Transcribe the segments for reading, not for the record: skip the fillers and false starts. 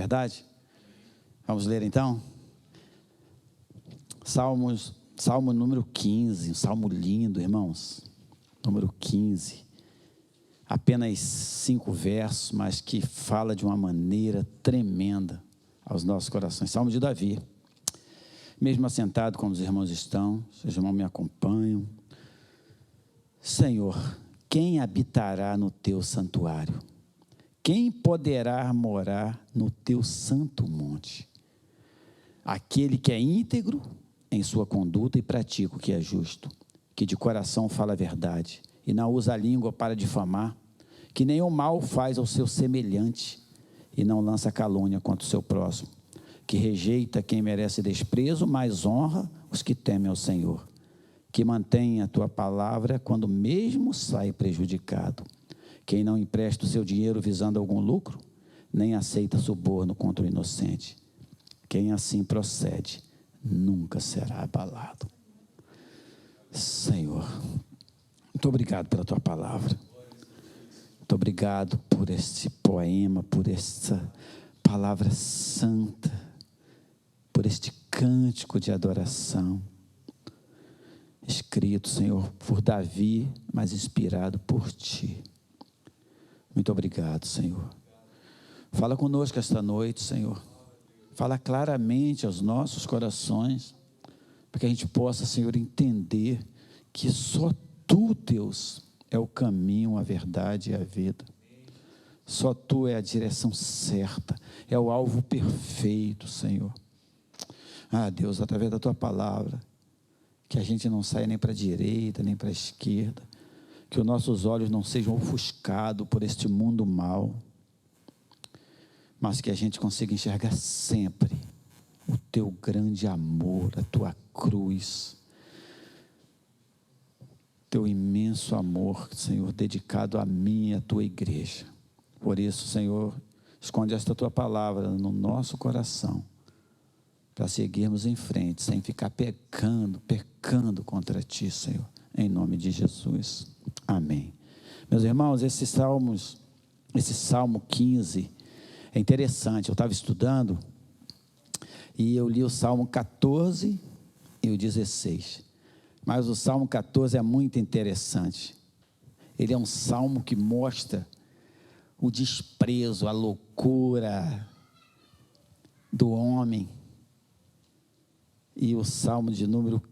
verdade? Vamos ler então? Salmo número 15, um salmo lindo, irmãos. Número 15. Apenas 5 versos, mas que fala de uma maneira tremenda aos nossos corações. Salmo de Davi. Mesmo assentado como os irmãos estão, os irmãos me acompanham. Senhor, quem habitará no teu santuário? Quem poderá morar no teu santo monte? Aquele que é íntegro em sua conduta e pratica o que é justo, que de coração fala a verdade e não usa a língua para difamar, que nenhum mal faz ao seu semelhante e não lança calúnia contra o seu próximo, que rejeita quem merece desprezo, mas honra os que temem ao Senhor, que mantém a tua palavra quando mesmo sai prejudicado, quem não empresta o seu dinheiro visando algum lucro, nem aceita suborno contra o inocente. Quem assim procede, nunca será abalado. Senhor, muito obrigado pela tua palavra. Muito obrigado por este poema, por esta palavra santa, por este cântico de adoração, escrito, Senhor, por Davi, mas inspirado por Ti. Muito obrigado, Senhor. Fala conosco esta noite, Senhor. Fala claramente aos nossos corações, para que a gente possa, Senhor, entender que só Tu, Deus, é o caminho, a verdade e a vida. Só Tu é a direção certa, é o alvo perfeito, Senhor. Ah, Deus, através da Tua palavra, que a gente não saia nem para a direita, nem para a esquerda, que os nossos olhos não sejam ofuscados por este mundo mau, mas que a gente consiga enxergar sempre o Teu grande amor, a Tua cruz, Teu imenso amor, Senhor, dedicado a mim e à Tua igreja. Por isso, Senhor, esconde esta Tua palavra no nosso coração, para seguirmos em frente, sem ficar pecando contra Ti, Senhor, em nome de Jesus. Amém. Meus irmãos, esse Salmo 15, é interessante. Eu estava estudando e eu li o Salmo 14 e o 16. Mas o Salmo 14 é muito interessante. Ele é um salmo que mostra o desprezo, a loucura do homem. E o Salmo de número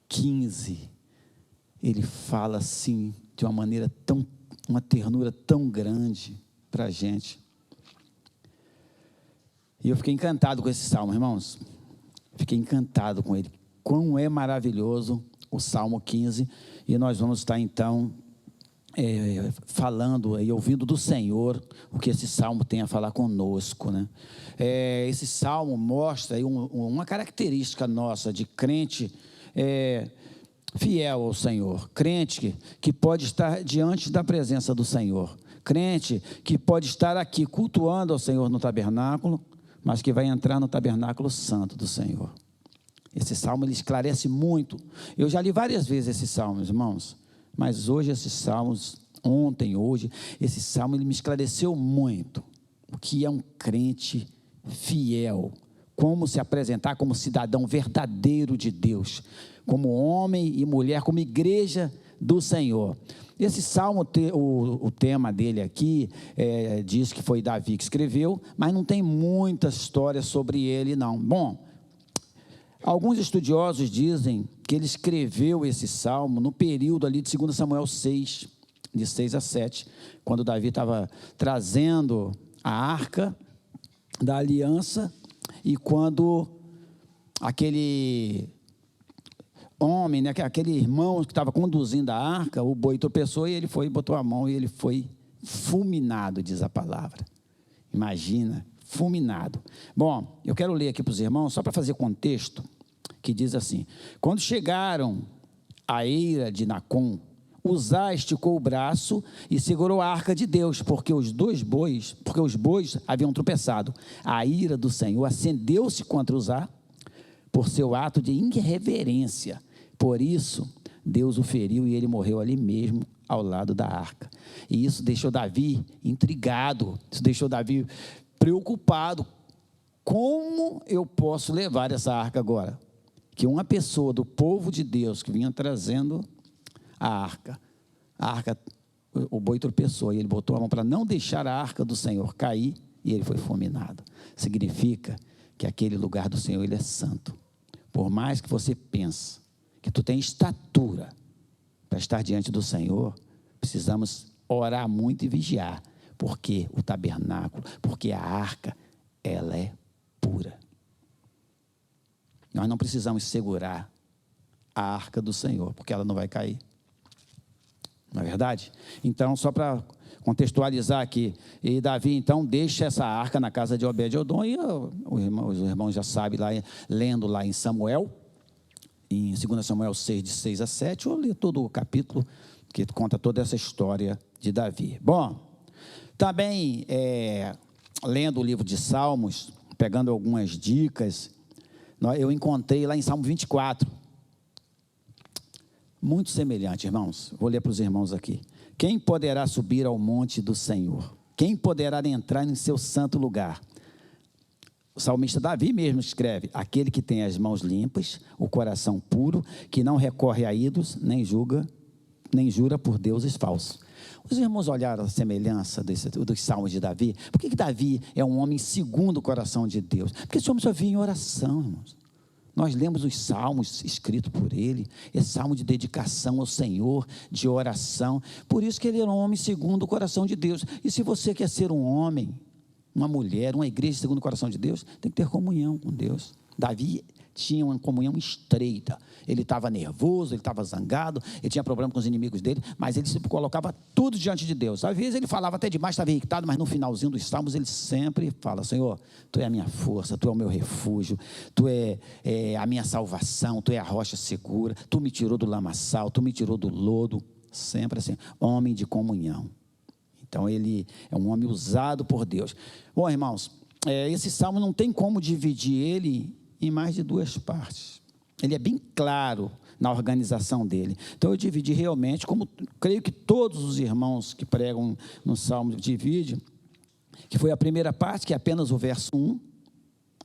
15, ele fala assim, de uma maneira uma ternura tão grande para a gente. E eu fiquei encantado com esse salmo, irmãos. Fiquei encantado com ele. Quão é maravilhoso o Salmo 15. E nós vamos estar, então, falando e ouvindo do Senhor o que esse salmo tem a falar conosco, né? Esse salmo mostra aí uma característica nossa de crente fiel ao Senhor. Crente que pode estar diante da presença do Senhor. Crente que pode estar aqui cultuando ao Senhor no tabernáculo, mas que vai entrar no tabernáculo santo do Senhor. Esse salmo, ele esclarece muito. Eu já li várias vezes esse salmo, irmãos, mas hoje esses salmos, hoje, esse salmo, ele me esclareceu muito o que é um crente fiel, como se apresentar como cidadão verdadeiro de Deus, como homem e mulher, como igreja do Senhor. Esse salmo, o tema dele aqui, diz que foi Davi que escreveu, mas não tem muita história sobre ele, não. Bom, alguns estudiosos dizem que ele escreveu esse salmo no período ali de 2 Samuel 6, de 6 a 7, quando Davi estava trazendo a arca da aliança, e quando aquele homem, né, aquele irmão que estava conduzindo a arca, o boi tropeçou e ele foi, botou a mão e ele foi fulminado, diz a palavra. Imagina, fulminado. Bom, eu quero ler aqui para os irmãos, só para fazer contexto, que diz assim: quando chegaram à eira de Nacon, Uzá esticou o braço e segurou a arca de Deus, porque os bois haviam tropeçado. A ira do Senhor acendeu-se contra Uzá por seu ato de irreverência. Por isso, Deus o feriu e ele morreu ali mesmo, ao lado da arca. E isso deixou Davi intrigado, isso deixou Davi preocupado como eu posso levar essa arca agora? Que uma pessoa do povo de Deus que vinha trazendo a arca, o boi tropeçou e ele botou a mão para não deixar a arca do Senhor cair e ele foi fulminado. Significa que aquele lugar do Senhor, ele é santo. Por mais que você pense que tu tem estatura para estar diante do Senhor, precisamos orar muito e vigiar, porque o tabernáculo, porque a arca, ela é pura. Nós não precisamos segurar a arca do Senhor, porque ela não vai cair. Não é verdade? Então, só para contextualizar aqui, e Davi, então, deixa essa arca na casa de Obed-Edom, e os irmãos já sabem, lá, lendo lá em Samuel, em 2 Samuel 6, de 6 a 7, eu li todo o capítulo, que conta toda essa história de Davi. Bom, também, lendo o livro de Salmos, pegando algumas dicas, eu encontrei lá em Salmo 24, muito semelhante, irmãos. Vou ler para os irmãos aqui. Quem poderá subir ao monte do Senhor? Quem poderá entrar em seu santo lugar? O salmista Davi mesmo escreve: aquele que tem as mãos limpas, o coração puro, que não recorre a ídolos, nem jura por deuses falsos. Os irmãos olharam a semelhança dos salmos de Davi. Por que Davi é um homem segundo o coração de Deus? Porque esse homem só via em oração, irmãos. Nós lemos os salmos escritos por ele, esse salmo de dedicação ao Senhor, de oração. Por isso que ele era um homem segundo o coração de Deus. E se você quer ser um homem, uma mulher, uma igreja segundo o coração de Deus, tem que ter comunhão com Deus. Davi tinha uma comunhão estreita. Ele estava nervoso, ele estava zangado, ele tinha problema com os inimigos dele, mas ele sempre colocava tudo diante de Deus. Às vezes ele falava até demais, estava irritado, mas no finalzinho dos salmos ele sempre fala: Senhor, Tu é a minha força, Tu é o meu refúgio, Tu é a minha salvação, Tu é a rocha segura, Tu me tirou do lamaçal, Tu me tirou do lodo. Sempre assim, homem de comunhão. Então ele é um homem usado por Deus. Bom, irmãos, esse salmo não tem como dividir ele em mais de duas partes. Ele é bem claro na organização dele. Então eu dividi realmente, como creio que todos os irmãos que pregam no salmo dividem, que foi a primeira parte, que é apenas o verso 1,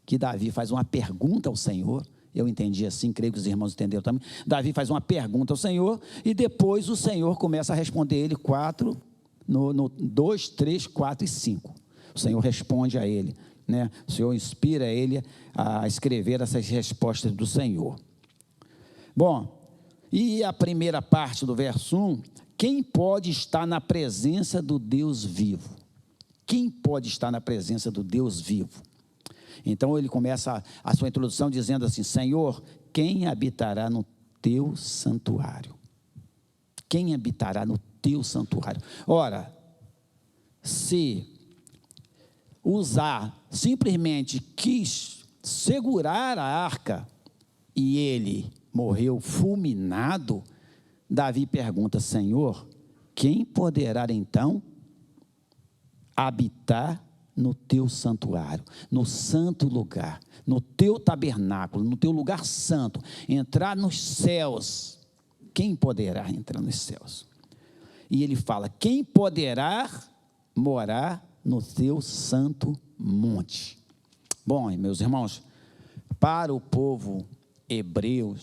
que Davi faz uma pergunta ao Senhor. Eu entendi assim, creio que os irmãos entenderam também. Davi faz uma pergunta ao Senhor, e depois o Senhor começa a responder ele no 2, 3, 4 e 5. O Senhor responde a ele, né? O Senhor inspira ele a escrever essas respostas do Senhor. Bom, e a primeira parte do verso 1, quem pode estar na presença do Deus vivo? Quem pode estar na presença do Deus vivo? Então ele começa a sua introdução dizendo assim: Senhor, quem habitará no teu santuário? Quem habitará no teu santuário? Ora, se simplesmente quis segurar a arca e ele morreu fulminado, Davi pergunta: Senhor, quem poderá então habitar no teu santuário, no santo lugar, no teu tabernáculo, no teu lugar santo, entrar nos céus? Quem poderá entrar nos céus? E ele fala: quem poderá morar no teu santo monte? Bom, meus irmãos, para o povo hebreu,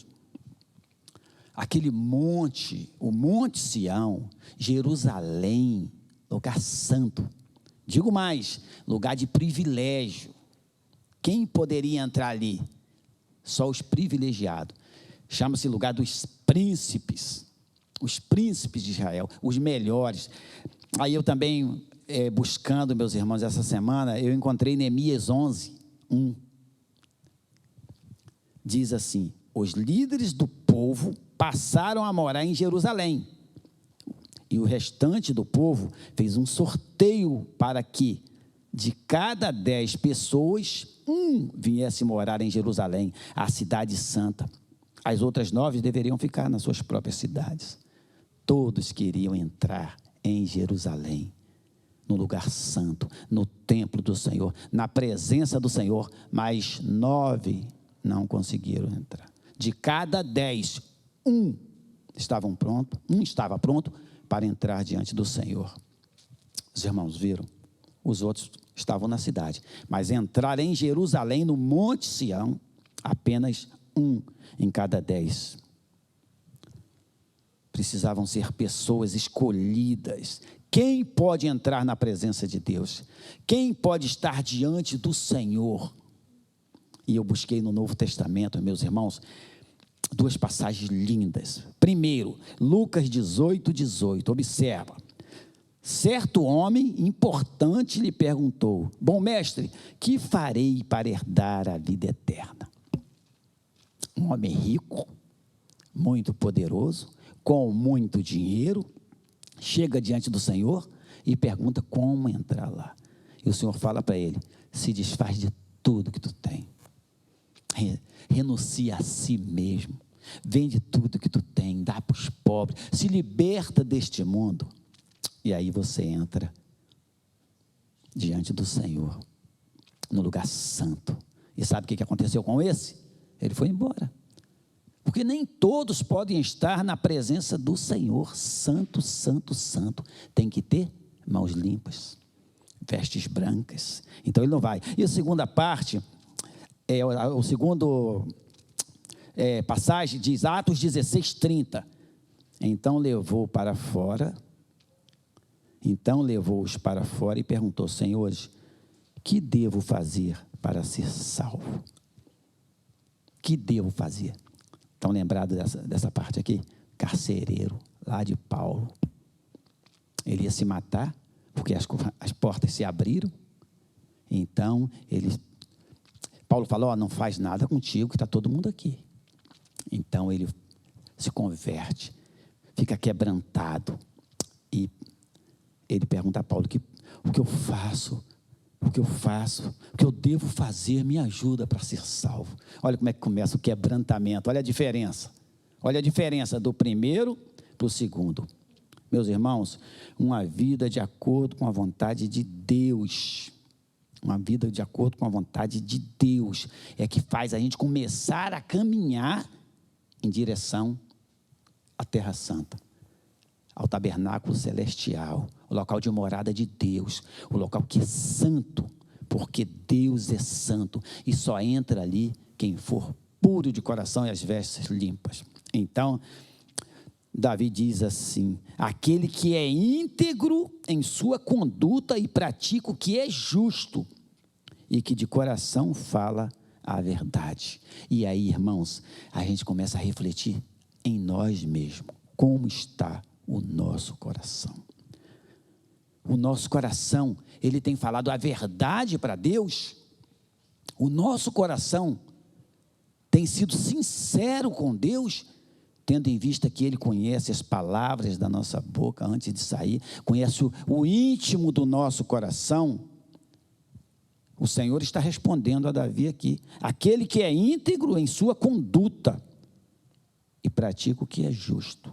aquele monte, o Monte Sião, Jerusalém, lugar santo, digo mais, lugar de privilégio. Quem poderia entrar ali? Só os privilegiados. Chama-se lugar dos príncipes, os príncipes de Israel, os melhores. Aí eu também, buscando, meus irmãos, essa semana, eu encontrei Neemias 11, 1. Diz assim: os líderes do povo passaram a morar em Jerusalém, e o restante do povo fez um sorteio para que, de cada 10 pessoas, 1 viesse morar em Jerusalém, a cidade santa. As outras 9 deveriam ficar nas suas próprias cidades. Todos queriam entrar em Jerusalém, no lugar santo, no templo do Senhor, na presença do Senhor, mas 9 não conseguiram entrar. De cada 10, 1 estava pronto para entrar diante do Senhor. Os irmãos viram? Os outros estavam na cidade. Mas entrar em Jerusalém, no Monte Sião, apenas 1 em cada 10. Precisavam ser pessoas escolhidas. Quem pode entrar na presença de Deus? Quem pode estar diante do Senhor? E eu busquei no Novo Testamento, meus irmãos, 2 passagens lindas. Primeiro, Lucas 18:18. Observa. Certo homem importante lhe perguntou: bom mestre, que farei para herdar a vida eterna? Um homem rico, muito poderoso, com muito dinheiro, chega diante do Senhor e pergunta como entrar lá. E o Senhor fala para ele: se desfaz de tudo que tu tem, renuncia a si mesmo, vende tudo que tu tem, dá para os pobres, se liberta deste mundo, e aí você entra diante do Senhor, no lugar santo. E sabe o que aconteceu com esse? Ele foi embora. Porque nem todos podem estar na presença do Senhor. Santo, santo, santo. Tem que ter mãos limpas, vestes brancas. Então ele não vai. E a segunda parte, o segundo passagem diz Atos 16:30. Então levou-os para fora e perguntou: senhores, que devo fazer para ser salvo? Que devo fazer? Estão lembrados dessa parte aqui? Carcereiro, lá de Paulo. Ele ia se matar, porque as portas se abriram. Então, Paulo falou: não faz nada contigo, que está todo mundo aqui. Então, ele se converte, fica quebrantado. E ele pergunta a Paulo: o que eu faço? O que eu devo fazer, me ajuda para ser salvo. Olha como é que começa o quebrantamento, olha a diferença do primeiro para o segundo. Meus irmãos, uma vida de acordo com a vontade de Deus, é que faz a gente começar a caminhar em direção à Terra Santa, ao tabernáculo celestial, o local de morada de Deus, o local que é santo, porque Deus é santo, e só entra ali quem for puro de coração e as vestes limpas. Então, Davi diz assim: aquele que é íntegro em sua conduta e pratica o que é justo, e que de coração fala a verdade. E aí, irmãos, a gente começa a refletir em nós mesmos, como está o nosso coração. O nosso coração, ele tem falado a verdade para Deus? O nosso coração tem sido sincero com Deus, tendo em vista que Ele conhece as palavras da nossa boca antes de sair, conhece o íntimo do nosso coração? O Senhor está respondendo a Davi aqui: aquele que é íntegro em sua conduta e pratica o que é justo.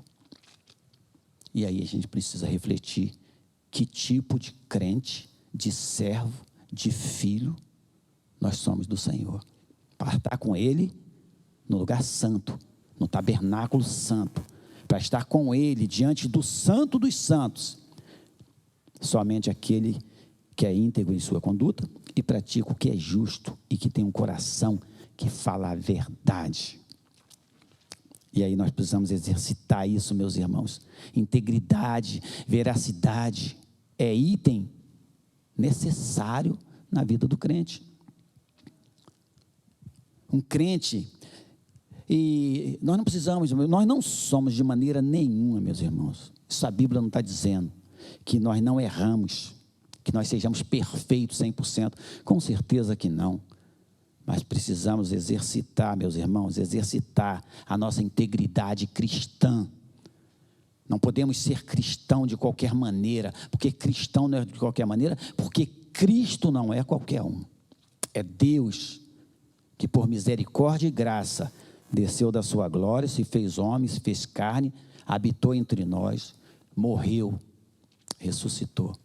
E aí a gente precisa refletir que tipo de crente, de servo, de filho nós somos do Senhor, para estar com Ele no lugar santo, no tabernáculo santo, para estar com Ele diante do santo dos santos. Somente aquele que é íntegro em sua conduta e pratica o que é justo e que tem um coração que fala a verdade. E aí nós precisamos exercitar isso, meus irmãos. Integridade, veracidade é item necessário na vida do crente. Um crente, e nós não somos de maneira nenhuma, meus irmãos. Isso a Bíblia não está dizendo, que nós não erramos, que nós sejamos perfeitos 100%. Com certeza que não. Mas precisamos exercitar, meus irmãos, exercitar a nossa integridade cristã. Não podemos ser cristão de qualquer maneira, porque cristão não é de qualquer maneira, porque Cristo não é qualquer um. É Deus que por misericórdia e graça desceu da sua glória, se fez homem, se fez carne, habitou entre nós, morreu, ressuscitou,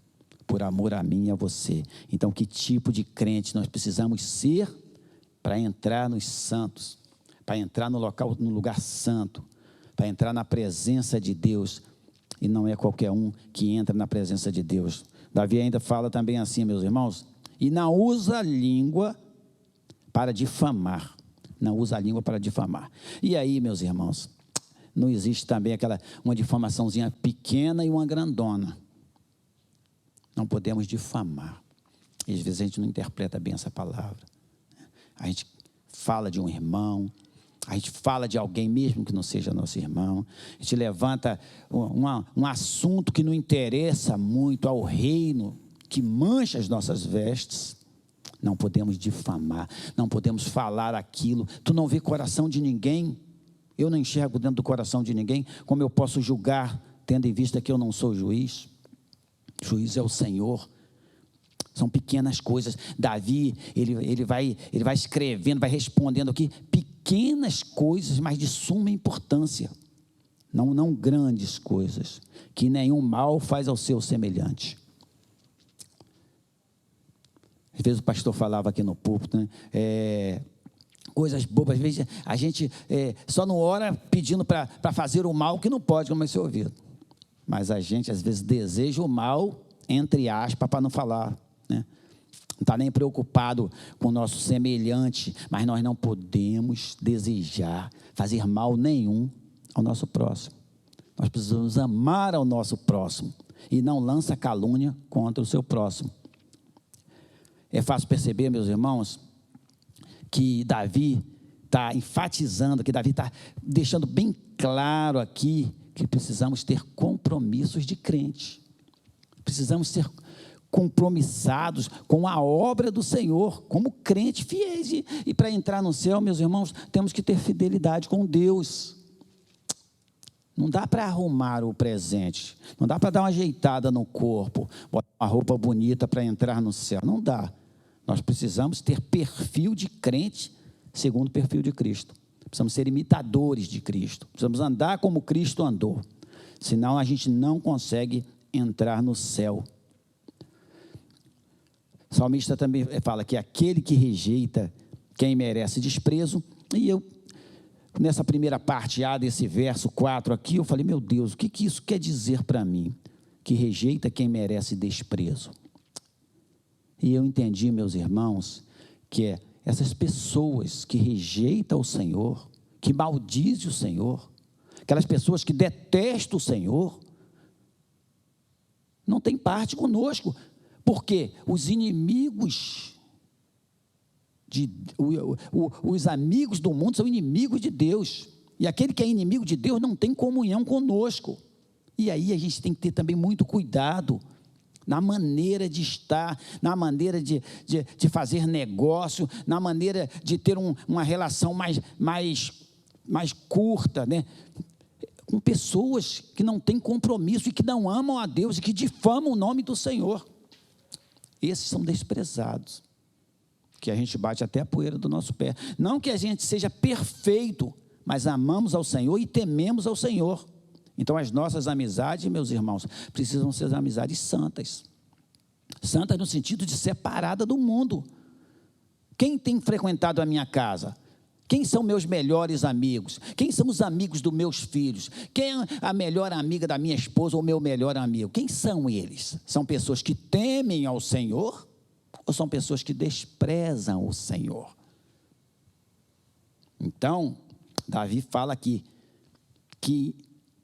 por amor a mim e a você. Então, que tipo de crente nós precisamos ser para entrar nos santos, para entrar no lugar santo, para entrar na presença de Deus? E não é qualquer um que entra na presença de Deus. Davi ainda fala também assim, meus irmãos, e não usa a língua para difamar. Não usa a língua para difamar. E aí, meus irmãos, não existe também uma difamaçãozinha pequena e uma grandona. Não podemos difamar. E às vezes a gente não interpreta bem essa palavra. A gente fala de um irmão, a gente fala de alguém mesmo que não seja nosso irmão, a gente levanta um assunto que não interessa muito ao reino, que mancha as nossas vestes. Não podemos difamar, não podemos falar aquilo. Tu não vê coração de ninguém, eu não enxergo dentro do coração de ninguém, como eu posso julgar, tendo em vista que eu não sou juiz? Juiz é o Senhor. São pequenas coisas. Davi, ele vai escrevendo, vai respondendo aqui, pequenas coisas, mas de suma importância. Não grandes coisas, que nenhum mal faz ao seu semelhante. Às vezes o pastor falava aqui no púlpito, né? Coisas bobas, às vezes a gente só não ora pedindo para fazer o mal que não pode, como é seu ouvido. Mas a gente às vezes deseja o mal, entre aspas, para não falar, né? Não está nem preocupado com o nosso semelhante, mas nós não podemos desejar fazer mal nenhum ao nosso próximo. Nós precisamos amar ao nosso próximo e não lança calúnia contra o seu próximo. É fácil perceber, meus irmãos, que Davi está enfatizando, que Davi está deixando bem claro aqui que precisamos ter compromissos de crente. Precisamos ser compromissados com a obra do Senhor, como crentes fiéis. E para entrar no céu, meus irmãos, temos que ter fidelidade com Deus. Não dá para arrumar o presente, não dá para dar uma ajeitada no corpo, botar uma roupa bonita para entrar no céu, não dá. Nós precisamos ter perfil de crente segundo o perfil de Cristo. Precisamos ser imitadores de Cristo, precisamos andar como Cristo andou, senão a gente não consegue entrar no céu. O salmista também fala que aquele que rejeita quem merece desprezo, e eu, nessa primeira parte A desse verso 4 aqui, eu falei, meu Deus, o que isso quer dizer para mim? Que rejeita quem merece desprezo. E eu entendi, meus irmãos, que essas pessoas que rejeitam o Senhor, que maldizem o Senhor, aquelas pessoas que detestam o Senhor, não tem parte conosco, porque os inimigos, os amigos do mundo são inimigos de Deus, e aquele que é inimigo de Deus não tem comunhão conosco. E aí a gente tem que ter também muito cuidado na maneira de estar, na maneira de fazer negócio, na maneira de ter uma relação mais curta, né? Com pessoas que não têm compromisso e que não amam a Deus e que difamam o nome do Senhor. Esses são desprezados, que a gente bate até a poeira do nosso pé. Não que a gente seja perfeito, mas amamos ao Senhor e tememos ao Senhor. Então as nossas amizades, meus irmãos, precisam ser amizades santas. Santas no sentido de separada do mundo. Quem tem frequentado a minha casa? Quem são meus melhores amigos? Quem são os amigos dos meus filhos? Quem é a melhor amiga da minha esposa ou meu melhor amigo? Quem são eles? São pessoas que temem ao Senhor ou são pessoas que desprezam o Senhor? Então, Davi fala aqui que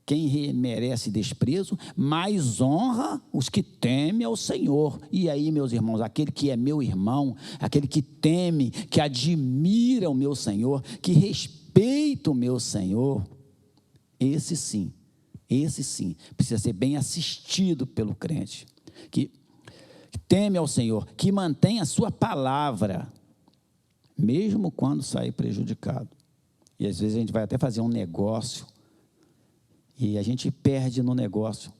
quem merece desprezo, mais honra os que temem ao Senhor. E aí, meus irmãos, aquele que é meu irmão, aquele que teme, que admira o meu Senhor, que respeita o meu Senhor, esse sim, precisa ser bem assistido pelo crente, que teme ao Senhor, que mantém a sua palavra, mesmo quando sair prejudicado. E às vezes a gente vai até fazer um negócio, e a gente perde no negócio.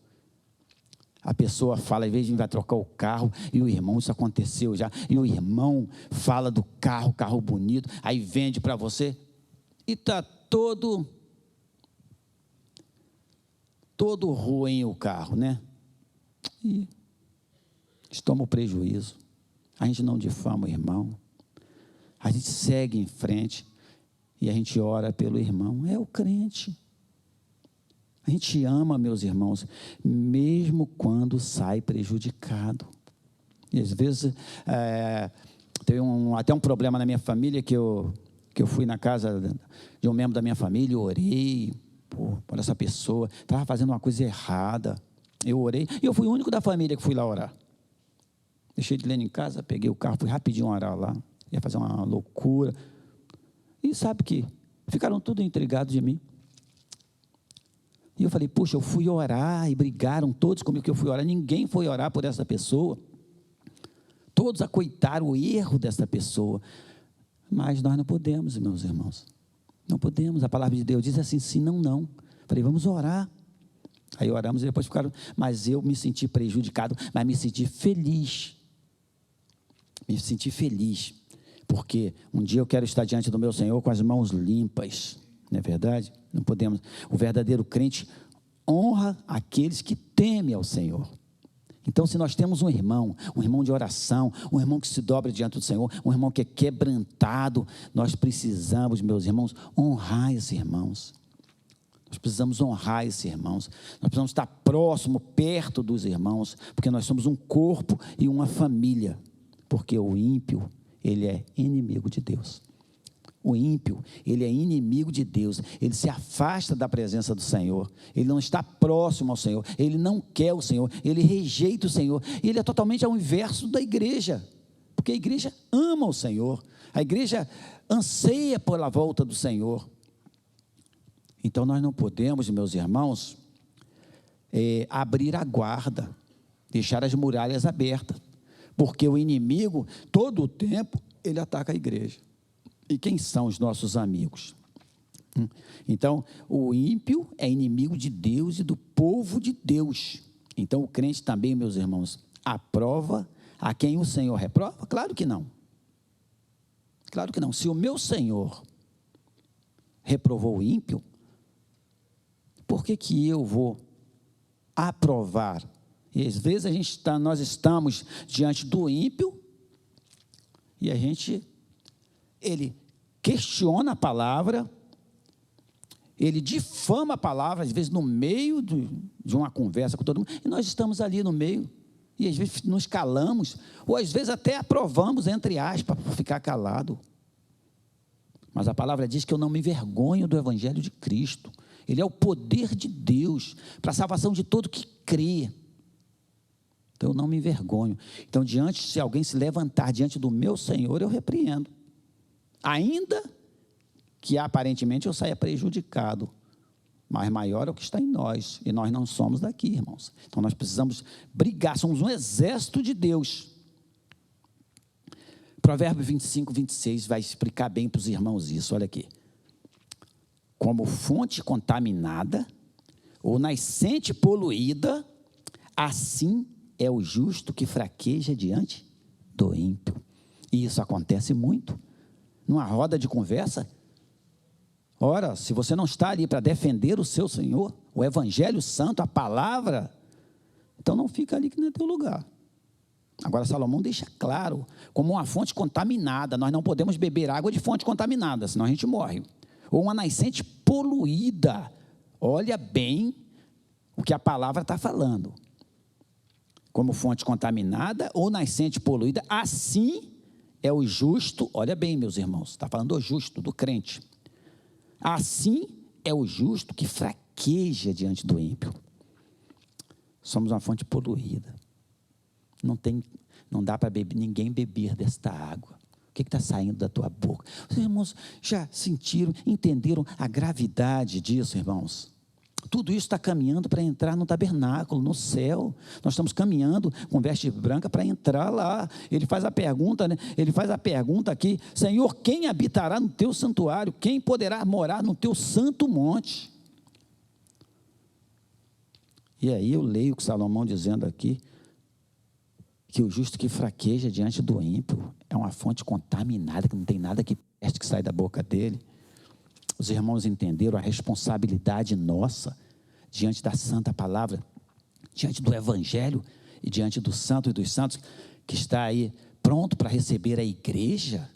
A pessoa fala, às vezes a gente vai trocar o carro, e o irmão, isso aconteceu já, e o irmão fala do carro bonito, aí vende para você, e está todo ruim o carro, né? E toma o prejuízo. A gente não difama o irmão, a gente segue em frente, e a gente ora pelo irmão, é o crente. A gente ama, meus irmãos, mesmo quando sai prejudicado. E às vezes, teve até um problema na minha família, que eu fui na casa de um membro da minha família, eu orei por essa pessoa, estava fazendo uma coisa errada. Eu orei, e eu fui o único da família que fui lá orar. Deixei de ler em casa, peguei o carro, fui rapidinho orar lá, ia fazer uma loucura. E sabe que ficaram tudo intrigados de mim. E eu falei, puxa, eu fui orar e brigaram todos comigo que eu fui orar. Ninguém foi orar por essa pessoa. Todos acoitaram o erro dessa pessoa. Mas nós não podemos, meus irmãos. Não podemos. A palavra de Deus diz assim, sim, não, não. Falei, vamos orar. Aí oramos e depois ficaram. Mas eu me senti prejudicado, mas me senti feliz. Me senti feliz. Porque um dia eu quero estar diante do meu Senhor com as mãos limpas. Não é verdade? Não podemos. O verdadeiro crente honra aqueles que temem ao Senhor. Então, se nós temos um irmão de oração, um irmão que se dobra diante do Senhor, um irmão que é quebrantado, nós precisamos, meus irmãos, honrar esses irmãos. Nós precisamos honrar esses irmãos. Nós precisamos estar próximo, perto dos irmãos, porque nós somos um corpo e uma família. Porque o ímpio, ele é inimigo de Deus. O ímpio, ele é inimigo de Deus, ele se afasta da presença do Senhor, ele não está próximo ao Senhor, ele não quer o Senhor, ele rejeita o Senhor, e ele é totalmente ao inverso da igreja, porque a igreja ama o Senhor, a igreja anseia pela volta do Senhor. Então nós não podemos, meus irmãos, abrir a guarda, deixar as muralhas abertas, porque o inimigo, todo o tempo, ele ataca a igreja. E quem são os nossos amigos? Então, o ímpio é inimigo de Deus e do povo de Deus. Então, o crente também, meus irmãos, aprova a quem o Senhor reprova? Claro que não. Claro que não. Se o meu Senhor reprovou o ímpio, por que eu vou aprovar? E às vezes nós estamos diante do ímpio e ele questiona a palavra, ele difama a palavra, às vezes no meio de uma conversa com todo mundo, e nós estamos ali no meio, e às vezes nos calamos, ou às vezes até aprovamos, entre aspas, para ficar calado. Mas a palavra diz que eu não me envergonho do Evangelho de Cristo, ele é o poder de Deus, para a salvação de todo que crê. Então eu não me envergonho. Então, se alguém se levantar diante do meu Senhor, eu repreendo. Ainda que aparentemente eu saia prejudicado, mas maior é o que está em nós, e nós não somos daqui, irmãos. Então nós precisamos brigar, somos um exército de Deus. Provérbios 25, 26 vai explicar bem para os irmãos isso, olha aqui. Como fonte contaminada, ou nascente poluída, assim é o justo que fraqueja diante do ímpio. E isso acontece muito. Numa roda de conversa, ora, se você não está ali para defender o seu Senhor, o Evangelho Santo, a palavra, então não fica ali que não é teu lugar. Agora Salomão deixa claro, como uma fonte contaminada, nós não podemos beber água de fonte contaminada, senão a gente morre. Ou uma nascente poluída, olha bem o que a palavra está falando. Como fonte contaminada ou nascente poluída, assim é o justo, olha bem, meus irmãos, está falando do justo, do crente. Assim é o justo que fraqueja diante do ímpio. Somos uma fonte poluída. Não dá para ninguém beber desta água. O que está saindo da tua boca? Os irmãos já sentiram, entenderam a gravidade disso, irmãos? Tudo isso está caminhando para entrar no tabernáculo, no céu. Nós estamos caminhando com veste branca para entrar lá. Ele faz a pergunta, né? Ele faz a pergunta aqui: Senhor, quem habitará no teu santuário? Quem poderá morar no teu santo monte? E aí eu leio o Salomão dizendo aqui, que o justo que fraqueja diante do ímpio é uma fonte contaminada, que não tem nada que preste que sai da boca dele. Os irmãos entenderam a responsabilidade nossa diante da santa palavra, diante do Evangelho e diante do santo e dos santos, que está aí pronto para receber a igreja.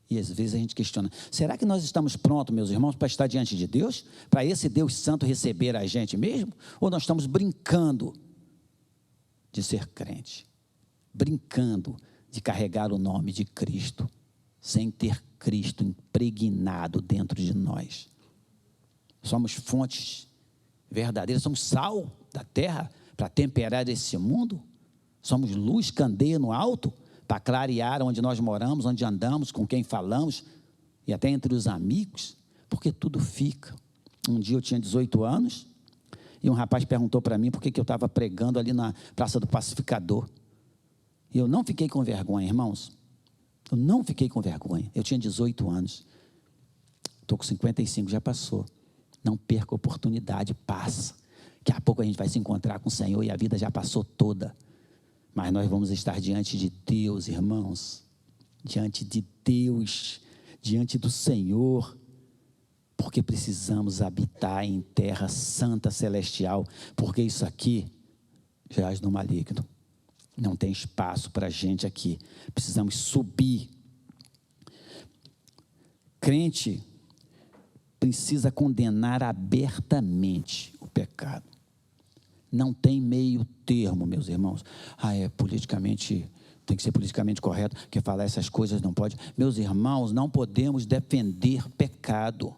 E às vezes a gente questiona, será que nós estamos prontos, meus irmãos, para estar diante de Deus? Para esse Deus santo receber a gente mesmo? Ou nós estamos brincando de ser crente? Brincando de carregar o nome de Cristo, sem ter Cristo impregnado dentro de nós? Somos fontes verdadeiras, somos sal da terra para temperar esse mundo? Somos luz, candeia no alto, para clarear onde nós moramos, onde andamos, com quem falamos, e até entre os amigos, porque tudo fica. Um dia eu tinha 18 anos, e um rapaz perguntou para mim por que eu estava pregando ali na Praça do Pacificador. E eu não fiquei com vergonha, irmãos. Eu não fiquei com vergonha. Eu tinha 18 anos. Estou com 55, já passou. Não perca a oportunidade, passa. Daqui a pouco a gente vai se encontrar com o Senhor e a vida já passou toda. Mas nós vamos estar diante de Deus, irmãos, diante de Deus, diante do Senhor, porque precisamos habitar em terra santa, celestial, porque isso aqui jaz no maligno, não tem espaço para a gente aqui, precisamos subir. Crente precisa condenar abertamente o pecado. Não tem meio termo, meus irmãos. Politicamente, tem que ser politicamente correto, porque falar essas coisas não pode. Meus irmãos, não podemos defender pecado.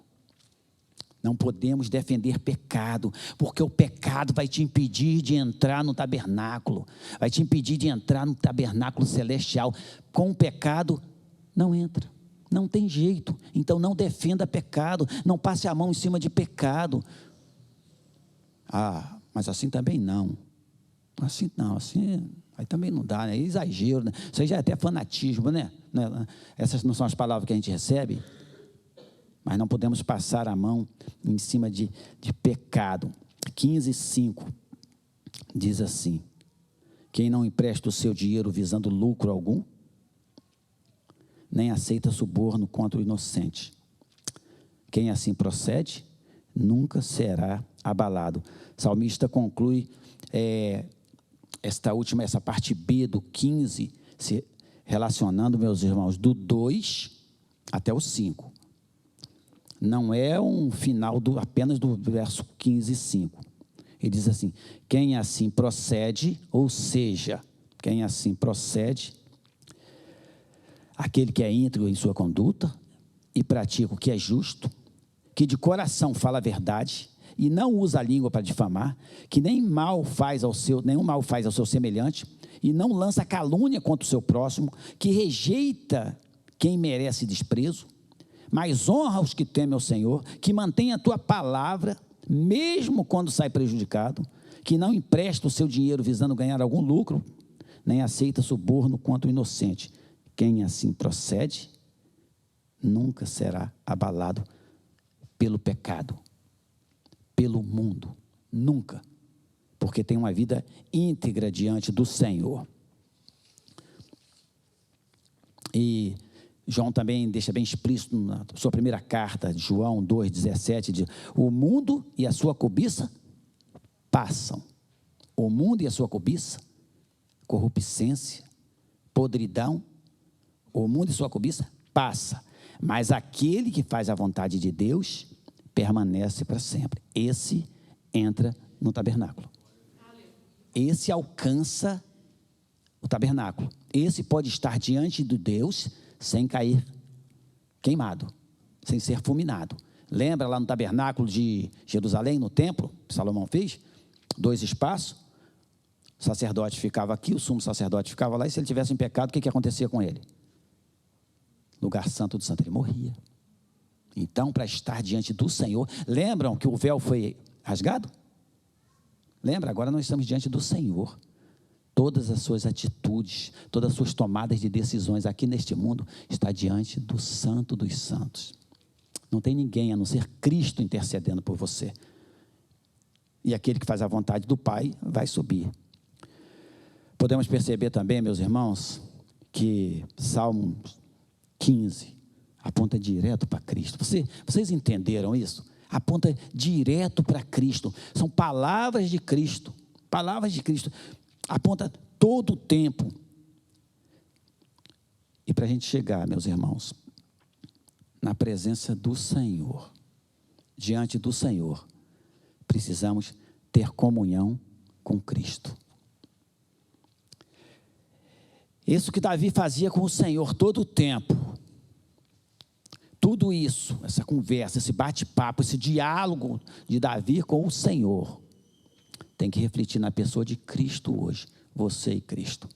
Não podemos defender pecado, porque o pecado vai te impedir de entrar no tabernáculo, vai te impedir de entrar no tabernáculo celestial. Com o pecado, não entra. Não tem jeito. Então, não defenda pecado, não passe a mão em cima de pecado. Mas assim também não. Assim não, assim aí também não dá, né? É exagero, né? Isso aí já é até fanatismo, né? Essas não são as palavras que a gente recebe, mas não podemos passar a mão em cima de pecado. 15:5 diz assim: quem não empresta o seu dinheiro visando lucro algum, nem aceita suborno contra o inocente. Quem assim procede, nunca será abalado. O salmista conclui essa parte B do 15, se relacionando, meus irmãos, do 2 até o 5. Não é um final apenas do verso 15:5. Ele diz assim: quem assim procede, ou seja, quem assim procede, aquele que é íntegro em sua conduta e pratica o que é justo, que de coração fala a verdade e não usa a língua para difamar, que nenhum mal faz ao seu semelhante e não lança calúnia contra o seu próximo, que rejeita quem merece desprezo, mas honra os que temem ao Senhor, que mantém a tua palavra, mesmo quando sai prejudicado, que não empresta o seu dinheiro visando ganhar algum lucro, nem aceita suborno contra o inocente. Quem assim procede, nunca será abalado pelo pecado, pelo mundo, nunca, porque tem uma vida íntegra diante do Senhor. E João também deixa bem explícito na sua primeira carta, João 2,17, diz: o mundo e a sua cobiça passam. O mundo e a sua cobiça, corruptência, podridão, o mundo e sua cobiça passa, mas aquele que faz a vontade de Deus permanece para sempre. Esse entra no tabernáculo. Esse alcança o tabernáculo. Esse pode estar diante de Deus sem cair queimado, sem ser fulminado. Lembra lá no tabernáculo de Jerusalém, no templo, que Salomão fez? 2 espaços. O sacerdote ficava aqui, o sumo sacerdote ficava lá, e se ele tivesse em pecado, o que acontecia com ele? Lugar santo do santo, ele morria. Então, para estar diante do Senhor, lembram que o véu foi rasgado? Lembra? Agora nós estamos diante do Senhor. Todas as suas atitudes, todas as suas tomadas de decisões aqui neste mundo, está diante do Santo dos Santos. Não tem ninguém, a não ser Cristo, intercedendo por você. E aquele que faz a vontade do Pai vai subir. Podemos perceber também, meus irmãos, que Salmo 15 aponta direto para Cristo. Vocês entenderam isso? Aponta direto para Cristo. São palavras de Cristo. Palavras de Cristo. Aponta todo o tempo. E para a gente chegar, meus irmãos, na presença do Senhor, diante do Senhor, precisamos ter comunhão com Cristo. Isso que Davi fazia com o Senhor todo o tempo, tudo isso, essa conversa, esse bate-papo, esse diálogo de Davi com o Senhor, tem que refletir na pessoa de Cristo hoje, você e Cristo.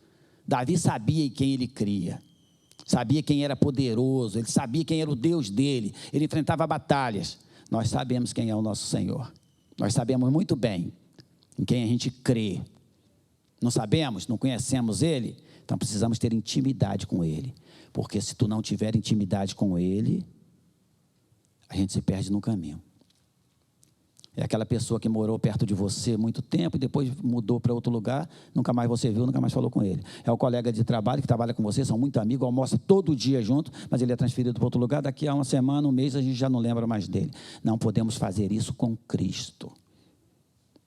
Davi sabia em quem ele cria, sabia quem era poderoso, ele sabia quem era o Deus dele, ele enfrentava batalhas. Nós sabemos quem é o nosso Senhor, nós sabemos muito bem em quem a gente crê. Não sabemos, não conhecemos ele, então precisamos ter intimidade com ele, porque se tu não tiver intimidade com ele, a gente se perde no caminho. É aquela pessoa que morou perto de você muito tempo e depois mudou para outro lugar, nunca mais você viu, nunca mais falou com ele. É o colega de trabalho que trabalha com você, são muito amigos, almoça todo dia junto, mas ele é transferido para outro lugar, daqui a uma semana, um mês, a gente já não lembra mais dele. Não podemos fazer isso com Cristo.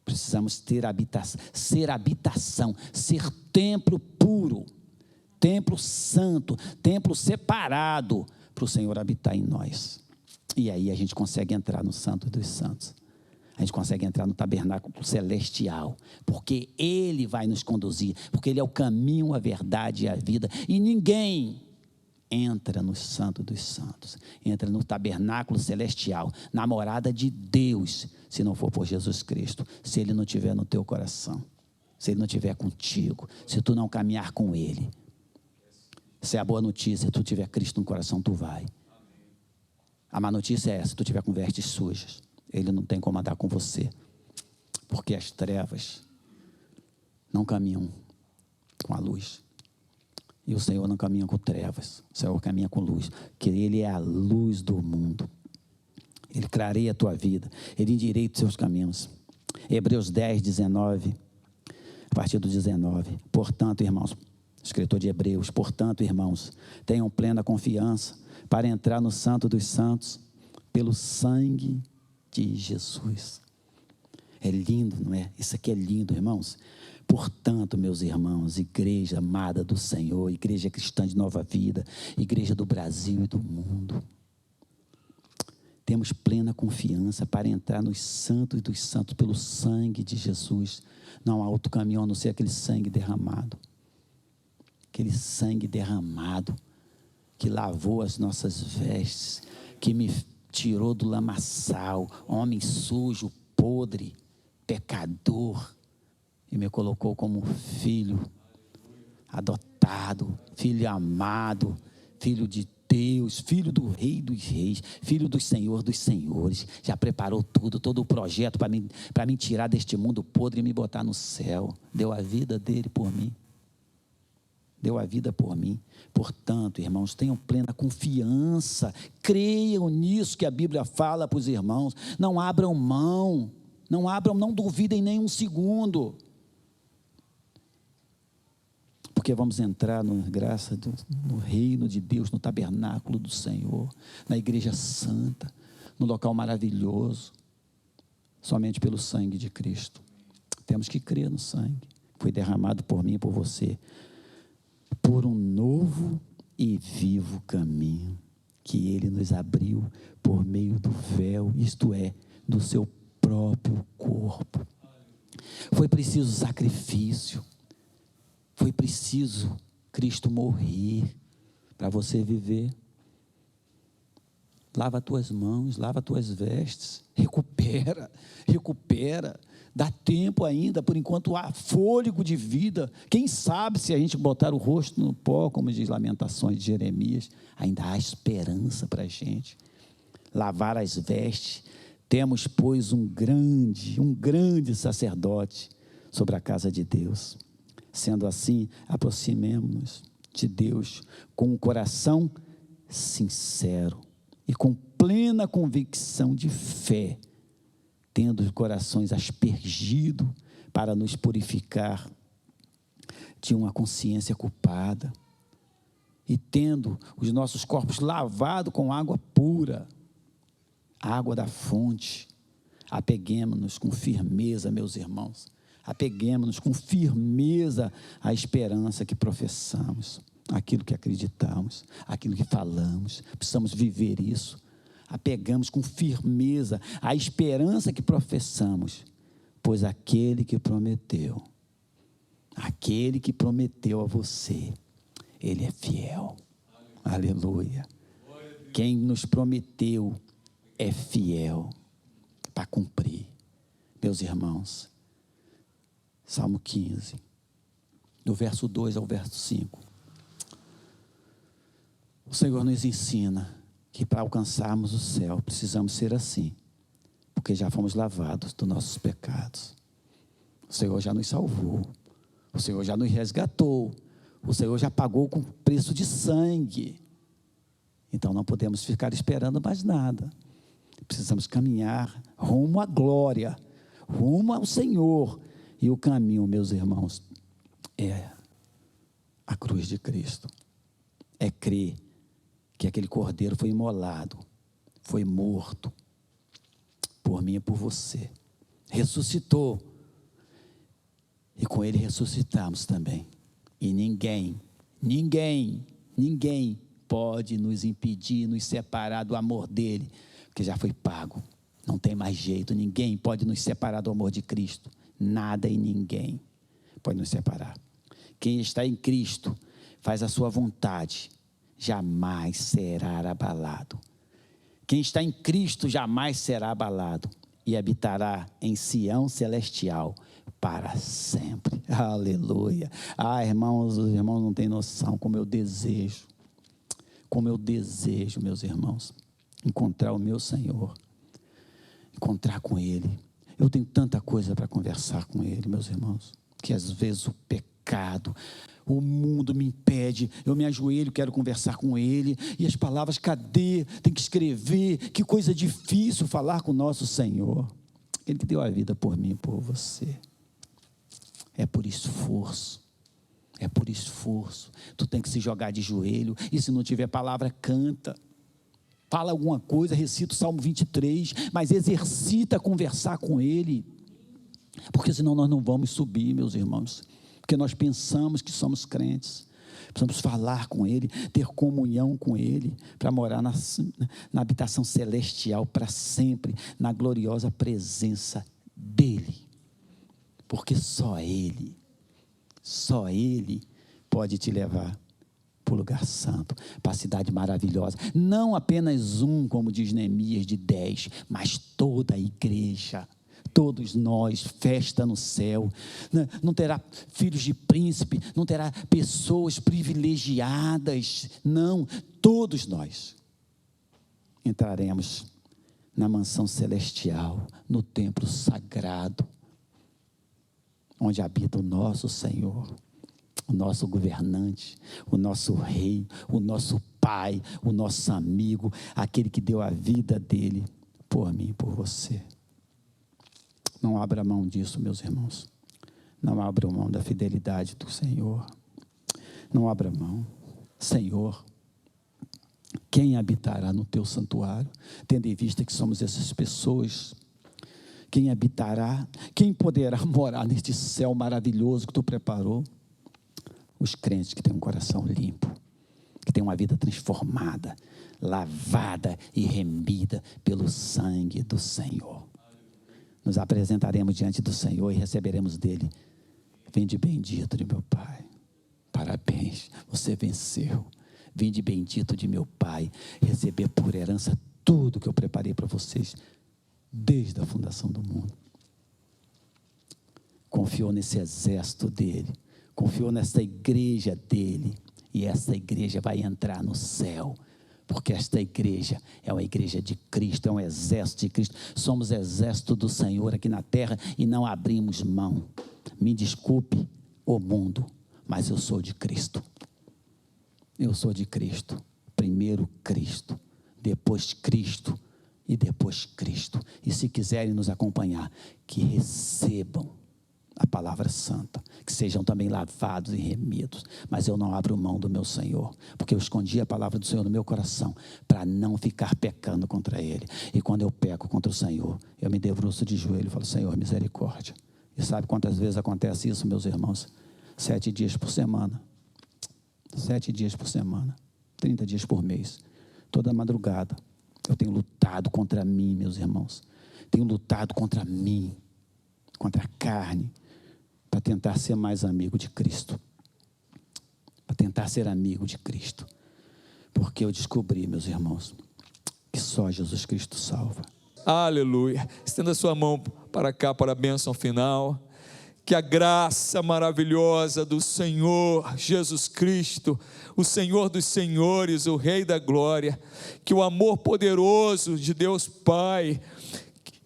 Precisamos ter habitação, ser templo puro, templo santo, templo separado para o Senhor habitar em nós. E aí a gente consegue entrar no Santo dos Santos. A gente consegue entrar no tabernáculo celestial, porque Ele vai nos conduzir, porque Ele é o caminho, a verdade e a vida, e ninguém entra no Santo dos Santos, entra no tabernáculo celestial, na morada de Deus, se não for por Jesus Cristo, se Ele não estiver no teu coração, se Ele não estiver contigo, se tu não caminhar com Ele. Se é a boa notícia, se tu tiver Cristo no coração, tu vai. A má notícia é essa, se tu tiver com vestes sujas, Ele não tem como andar com você, porque as trevas não caminham com a luz, e o Senhor não caminha com trevas, o Senhor caminha com luz, que Ele é a luz do mundo, Ele clareia a tua vida, Ele endireita os seus caminhos. Hebreus 10, 19, a partir do 19, portanto, irmãos, escritor de Hebreus, portanto, irmãos, tenham plena confiança para entrar no Santo dos Santos, pelo sangue de Jesus. É lindo, não é? Isso aqui é lindo, irmãos. Portanto, meus irmãos, igreja amada do Senhor, igreja cristã de Nova Vida, igreja do Brasil e do mundo, temos plena confiança para entrar nos santos dos santos pelo sangue de Jesus. Não há outro caminho a não ser aquele sangue derramado. Aquele sangue derramado que lavou as nossas vestes, que me tirou do lamaçal, homem sujo, podre, pecador, e me colocou como filho adotado, filho amado, filho de Deus, filho do Rei dos Reis, filho do Senhor dos Senhores. Já preparou tudo, todo o projeto para me tirar deste mundo podre e me botar no céu. Deu a vida dele por mim. Deu a vida por mim. Portanto, irmãos, tenham plena confiança, creiam nisso que a Bíblia fala para os irmãos, não abram mão, não duvidem nem um segundo, porque vamos entrar no reino de Deus, no tabernáculo do Senhor, na igreja santa, no local maravilhoso, somente pelo sangue de Cristo. Temos que crer no sangue, foi derramado por mim e por você, por um novo e vivo caminho que Ele nos abriu por meio do véu, isto é, do seu próprio corpo. Foi preciso sacrifício, foi preciso Cristo morrer para você viver. Lava as tuas mãos, lava as tuas vestes, recupera, dá tempo ainda, por enquanto há fôlego de vida. Quem sabe se a gente botar o rosto no pó, como diz Lamentações de Jeremias, ainda há esperança para a gente. Lavar as vestes, temos, pois, um grande sacerdote sobre a casa de Deus. Sendo assim, aproximemo-nos de Deus com um coração sincero e com plena convicção de fé, tendo os corações aspergidos para nos purificar de uma consciência culpada, e tendo os nossos corpos lavados com água pura, água da fonte. Apeguemo-nos com firmeza, meus irmãos, apeguemo-nos com firmeza à esperança que professamos, aquilo que acreditamos, aquilo que falamos, precisamos viver isso. Apegamos com firmeza a esperança que professamos, pois aquele que prometeu a você, Ele é fiel. Aleluia. Quem nos prometeu é fiel para cumprir. Meus irmãos, Salmo 15, do verso 2 ao verso 5. O Senhor nos ensina que para alcançarmos o céu, precisamos ser assim, porque já fomos lavados dos nossos pecados. O Senhor já nos salvou, o Senhor já nos resgatou, o Senhor já pagou com preço de sangue. Então não podemos ficar esperando mais nada. Precisamos caminhar rumo à glória, rumo ao Senhor. E o caminho, meus irmãos, é a cruz de Cristo. É crer que aquele cordeiro foi imolado, foi morto por mim e por você. Ressuscitou. E com ele ressuscitamos também. E ninguém pode nos impedir, nos separar do amor dele, porque já foi pago. Não tem mais jeito, ninguém pode nos separar do amor de Cristo. Nada e ninguém pode nos separar. Quem está em Cristo faz a sua vontade, jamais será abalado. Quem está em Cristo jamais será abalado e habitará em Sião celestial para sempre. Aleluia. Irmãos, os irmãos não têm noção como eu desejo, meus irmãos, encontrar o meu Senhor, encontrar com Ele. Eu tenho tanta coisa para conversar com Ele, meus irmãos, que às vezes o pecado, o mundo me impede. Eu me ajoelho, quero conversar com Ele, e as palavras, cadê? Tem que escrever. Que coisa difícil falar com o nosso Senhor. Ele que deu a vida por mim e por você. É por esforço. Tu tem que se jogar de joelho, e se não tiver palavra, canta. Fala alguma coisa, recita o Salmo 23, mas exercita conversar com Ele, porque senão nós não vamos subir, meus irmãos, porque nós pensamos que somos crentes. Precisamos falar com Ele, ter comunhão com Ele, para morar na habitação celestial para sempre, na gloriosa presença dEle, porque só Ele pode te levar para o lugar santo, para a cidade maravilhosa. Não apenas um, como diz Neemias, de 10, mas toda a igreja, todos nós, festa no céu. Não terá filhos de príncipe, não terá pessoas privilegiadas, não, todos nós entraremos na mansão celestial, no templo sagrado, onde habita o nosso Senhor, o nosso governante, o nosso rei, o nosso pai, o nosso amigo, aquele que deu a vida dele por mim e por você. Não abra mão disso, meus irmãos. Não abra mão da fidelidade do Senhor. Não abra mão. Senhor, quem habitará no teu santuário, tendo em vista que somos essas pessoas? Quem habitará? Quem poderá morar neste céu maravilhoso que tu preparou? Os crentes que têm um coração limpo, que têm uma vida transformada, lavada e remida pelo sangue do Senhor. Nos apresentaremos diante do Senhor e receberemos dele: vinde bendito de meu Pai, parabéns, você venceu. Vinde bendito de meu Pai, receber por herança tudo que eu preparei para vocês desde a fundação do mundo. Confiou nesse exército dele, confiou nessa igreja dele, e essa igreja vai entrar no céu, porque esta igreja é uma igreja de Cristo, é um exército de Cristo. Somos exército do Senhor aqui na terra e não abrimos mão. Me desculpe, o mundo, mas eu sou de Cristo. Eu sou de Cristo. Primeiro Cristo, depois Cristo e depois Cristo. E se quiserem nos acompanhar, que recebam a palavra santa, que sejam também lavados e remidos. Mas eu não abro mão do meu Senhor, porque eu escondi a palavra do Senhor no meu coração, para não ficar pecando contra Ele. E quando eu peco contra o Senhor, eu me debruço de joelho e falo: Senhor, misericórdia. E sabe quantas vezes acontece isso, meus irmãos? 7 dias por semana. 7 dias por semana, 30 dias por mês, toda madrugada. Eu tenho lutado contra mim, meus irmãos. Tenho lutado contra mim, contra a carne, para tentar ser mais amigo de Cristo. Para tentar ser amigo de Cristo. Porque eu descobri, meus irmãos, que só Jesus Cristo salva. Aleluia. Estenda a sua mão para cá, para a bênção final. Que a graça maravilhosa do Senhor Jesus Cristo, o Senhor dos Senhores, o Rei da Glória, que o amor poderoso de Deus Pai,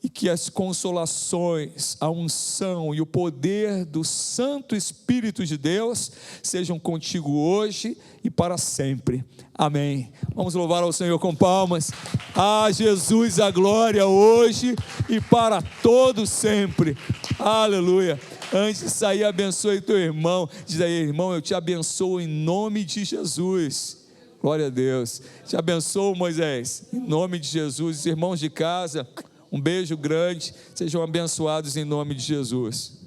e que as consolações, a unção e o poder do Santo Espírito de Deus sejam contigo hoje e para sempre. Amém. Vamos louvar ao Senhor com palmas. A Jesus a glória hoje e para todo sempre. Aleluia. Antes de sair, abençoe teu irmão. Diz aí, irmão, eu te abençoo em nome de Jesus. Glória a Deus. Te abençoo, Moisés, em nome de Jesus. Irmãos de casa, um beijo grande, sejam abençoados em nome de Jesus.